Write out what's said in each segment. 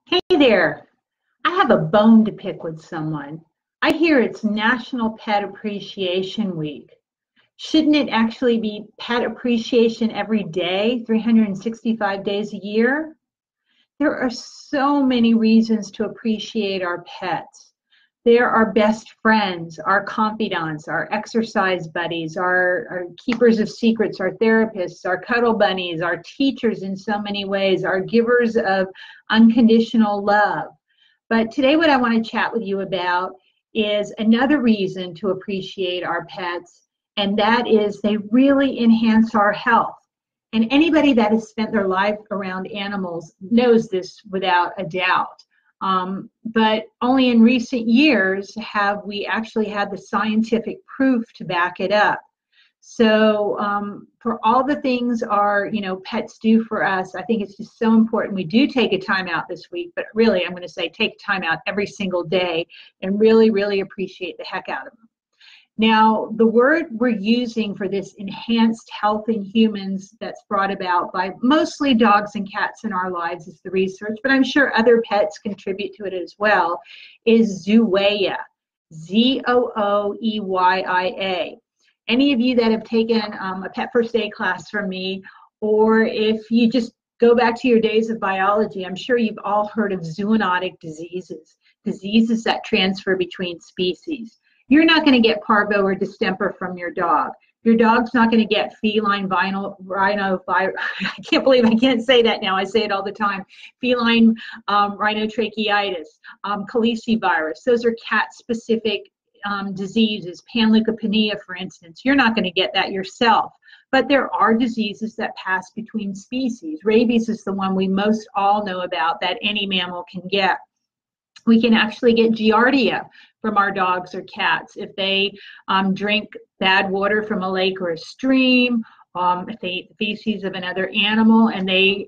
Hey there, I have a bone to pick with someone. I hear it's National Pet Appreciation Week. Shouldn't it actually be pet appreciation every day, 365 days a year? There are so many reasons to appreciate our pets. They're our best friends, our confidants, our exercise buddies, our keepers of secrets, our therapists, our cuddle bunnies, our teachers in so many ways, our givers of unconditional love. But today, what I want to chat with you about is another reason to appreciate our pets, and that is they really enhance our health. And anybody that has spent their life around animals knows this without a doubt. But only in recent years have we actually had the scientific proof to back it up. So for all the things our pets do for us, I think it's just so important. We do take a time out this week, but really I'm going to say take time out every single day and really, really appreciate the heck out of them. Now, the word we're using for this enhanced health in humans that's brought about by mostly dogs and cats in our lives is the research, but I'm sure other pets contribute to it as well, is Zooeyia, Zooeyia. Any of you that have taken a pet first aid class from me, or if you just go back to your days of biology, I'm sure you've all heard of zoonotic diseases, diseases that transfer between species. You're not going to get parvo or distemper from your dog. Your dog's not going to get feline I can't believe I can't say that now. I say it all the time. Feline rhinotracheitis, calicivirus. Those are cat-specific diseases. Panleukopenia, for instance. You're not going to get that yourself. But there are diseases that pass between species. Rabies is the one we most all know about that any mammal can get. We can actually get giardia from our dogs or cats if they drink bad water from a lake or a stream, if they eat the feces of another animal, and they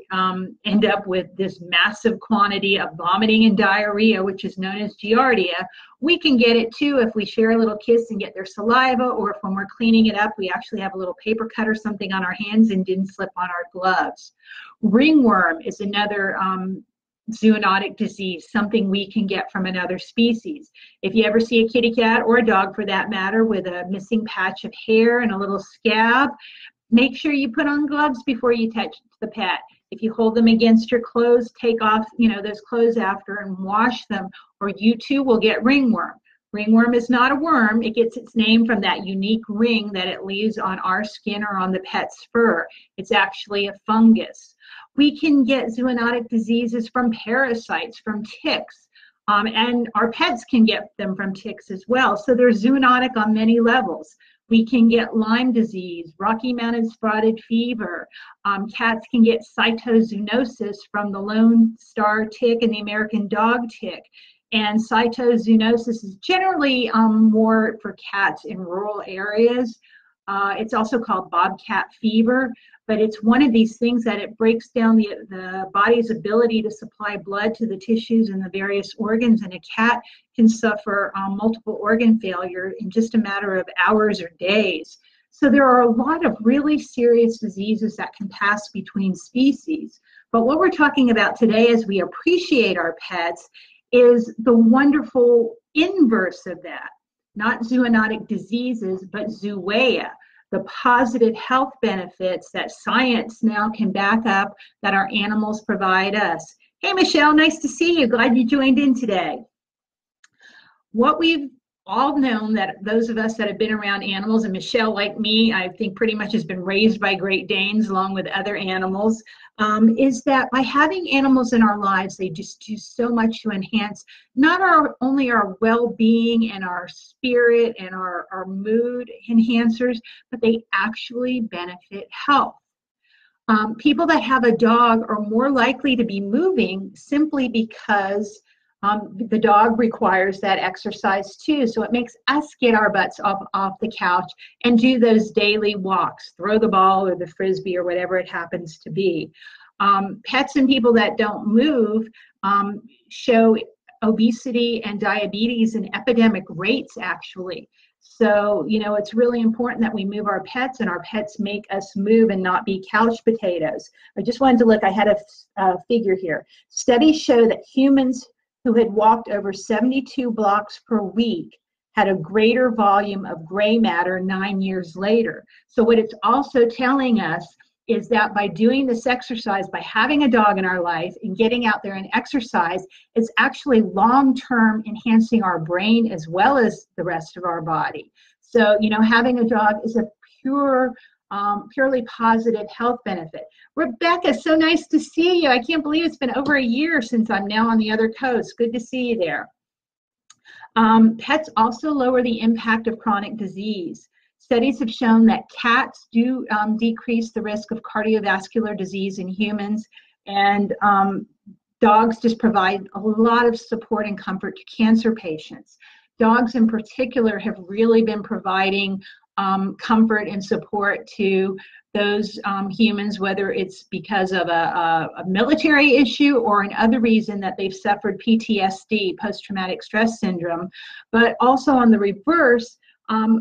end up with this massive quantity of vomiting and diarrhea, which is known as giardia. We can get it too if we share a little kiss and get their saliva, or if when we're cleaning it up, we actually have a little paper cut or something on our hands and didn't slip on our gloves. Ringworm is another zoonotic disease, something we can get from another species. If you ever see a kitty cat, or a dog for that matter, with a missing patch of hair and a little scab, make sure you put on gloves before you touch the pet. If you hold them against your clothes, take off those clothes after and wash them, or you too will get ringworm. Ringworm is not a worm. It gets its name from that unique ring that it leaves on our skin or on the pet's fur. It's actually a fungus. We can get zoonotic diseases from parasites, from ticks, and our pets can get them from ticks as well. So they're zoonotic on many levels. We can get Lyme disease, Rocky Mountain spotted fever. Cats can get cytozoonosis from the Lone Star tick and the American dog tick. And cytozoonosis is generally more for cats in rural areas. It's also called bobcat fever, but it's one of these things that it breaks down the body's ability to supply blood to the tissues and the various organs, and a cat can suffer multiple organ failure in just a matter of hours or days. So there are a lot of really serious diseases that can pass between species. But what we're talking about today as we appreciate our pets is the wonderful inverse of that. Not zoonotic diseases, but Zooeyia, the positive health benefits that science now can back up that our animals provide us. Hey, Michelle, nice to see you. Glad you joined in today. What we've all known, that those of us that have been around animals, and Michelle, like me, I think pretty much has been raised by Great Danes along with other animals, is that by having animals in our lives, they just do so much to enhance not only our well-being and our spirit and our mood enhancers, but they actually benefit health. People that have a dog are more likely to be moving simply because the dog requires that exercise too. So it makes us get our butts up off the couch and do those daily walks, throw the ball or the frisbee or whatever it happens to be. Pets and people that don't move show obesity and diabetes in epidemic rates, actually. So, it's really important that we move our pets, and our pets make us move and not be couch potatoes. I just wanted to look, I had a figure here. Studies show that humans who had walked over 72 blocks per week had a greater volume of gray matter 9 years later. So what it's also telling us is that by doing this exercise, by having a dog in our life and getting out there and exercise, it's actually long-term enhancing our brain as well as the rest of our body. So, having a dog is a purely positive health benefit. Rebecca, so nice to see you. I can't believe it's been over a year since I'm now on the other coast. Good to see you there. Pets also lower the impact of chronic disease. Studies have shown that cats do decrease the risk of cardiovascular disease in humans, and dogs just provide a lot of support and comfort to cancer patients. Dogs in particular have really been providing comfort and support to those humans, whether it's because of a military issue or an other reason that they've suffered PTSD, post-traumatic stress syndrome. But also on the reverse,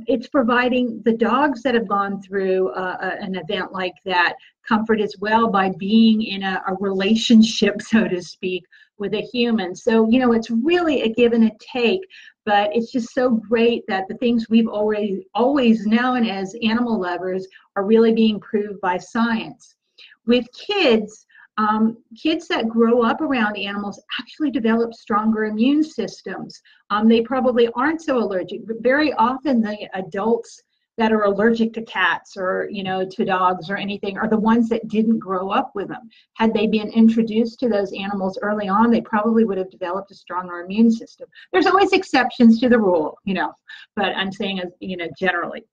it's providing the dogs that have gone through an event like that comfort as well by being in a relationship, so to speak, with a human. So, it's really a give and a take, but it's just so great that the things we've always known as animal lovers are really being proved by science. With kids, kids that grow up around animals actually develop stronger immune systems. They probably aren't so allergic, but very often the adults that are allergic to cats or, to dogs or anything are the ones that didn't grow up with them. Had they been introduced to those animals early on, they probably would have developed a stronger immune system. There's always exceptions to the rule, but I'm saying, generally.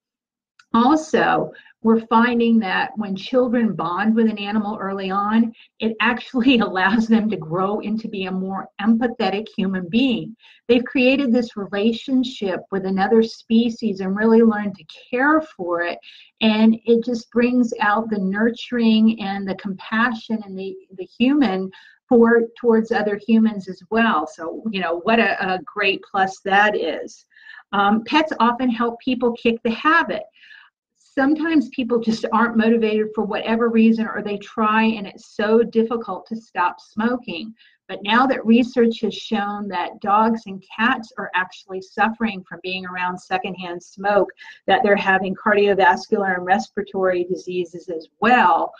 Also, we're finding that when children bond with an animal early on, it actually allows them to grow into be a more empathetic human being. They've created this relationship with another species and really learned to care for it. And it just brings out the nurturing and the compassion and the human towards other humans as well. So, what a great plus that is. Pets often help people kick the habit. Sometimes people just aren't motivated for whatever reason, or they try and it's so difficult to stop smoking. But now that research has shown that dogs and cats are actually suffering from being around secondhand smoke, that they're having cardiovascular and respiratory diseases as well,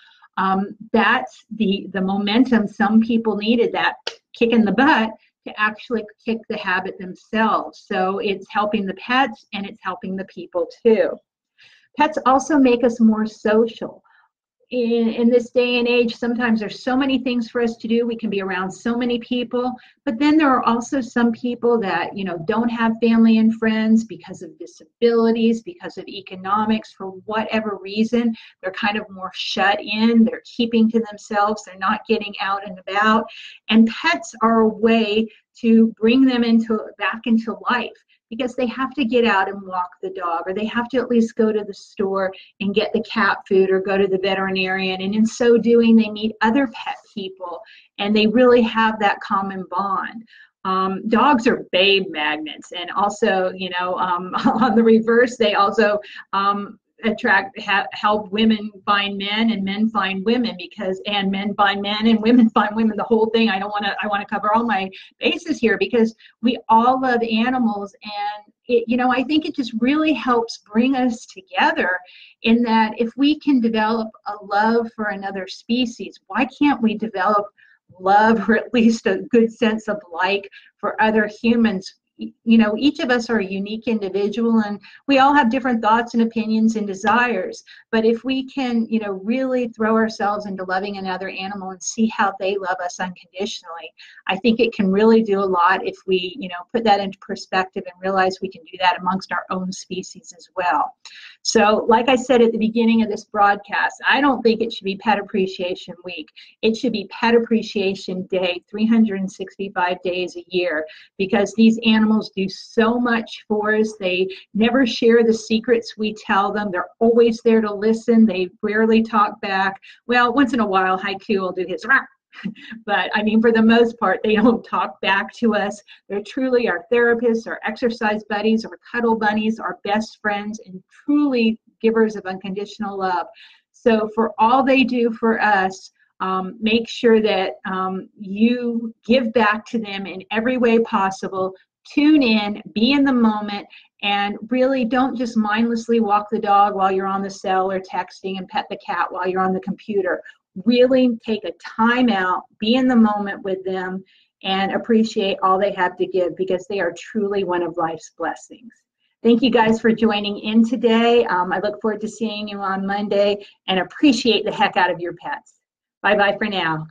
that's the momentum some people needed, that kick in the butt, to actually kick the habit themselves. So it's helping the pets and it's helping the people too. Pets also make us more social. In this day and age, sometimes there's so many things for us to do. We can be around so many people, but then there are also some people that, don't have family and friends because of disabilities, because of economics, for whatever reason. They're kind of more shut in. They're keeping to themselves. They're not getting out and about. And pets are a way to bring them back into life, because they have to get out and walk the dog, or they have to at least go to the store and get the cat food or go to the veterinarian. And in so doing, they meet other pet people and they really have that common bond. Dogs are babe magnets, and also, on the reverse, they also help women find men and men find women, and men find men and women find women, the whole thing. I want to cover all my bases here, because we all love animals, and I think it just really helps bring us together in that if we can develop a love for another species, why can't we develop love, or at least a good sense of like, for other humans? Each of us are a unique individual, and we all have different thoughts and opinions and desires. But if we can, really throw ourselves into loving another animal and see how they love us unconditionally, I think it can really do a lot if we, put that into perspective and realize we can do that amongst our own species as well. So, like I said at the beginning of this broadcast, I don't think it should be Pet Appreciation Week. It should be Pet Appreciation Day, 365 days a year, because these animals do so much for us. They never share the secrets we tell them. They're always there to listen. They rarely talk back. Well, once in a while, Haiku will do his rah, But I mean, for the most part, they don't talk back to us. They're truly our therapists, our exercise buddies, our cuddle bunnies, our best friends, and truly givers of unconditional love. So for all they do for us, make sure that you give back to them in every way possible. Tune in, be in the moment, and really don't just mindlessly walk the dog while you're on the cell or texting and pet the cat while you're on the computer. Really take a time out, be in the moment with them, and appreciate all they have to give, because they are truly one of life's blessings. Thank you guys for joining in today. I look forward to seeing you on Monday, and appreciate the heck out of your pets. Bye-bye for now.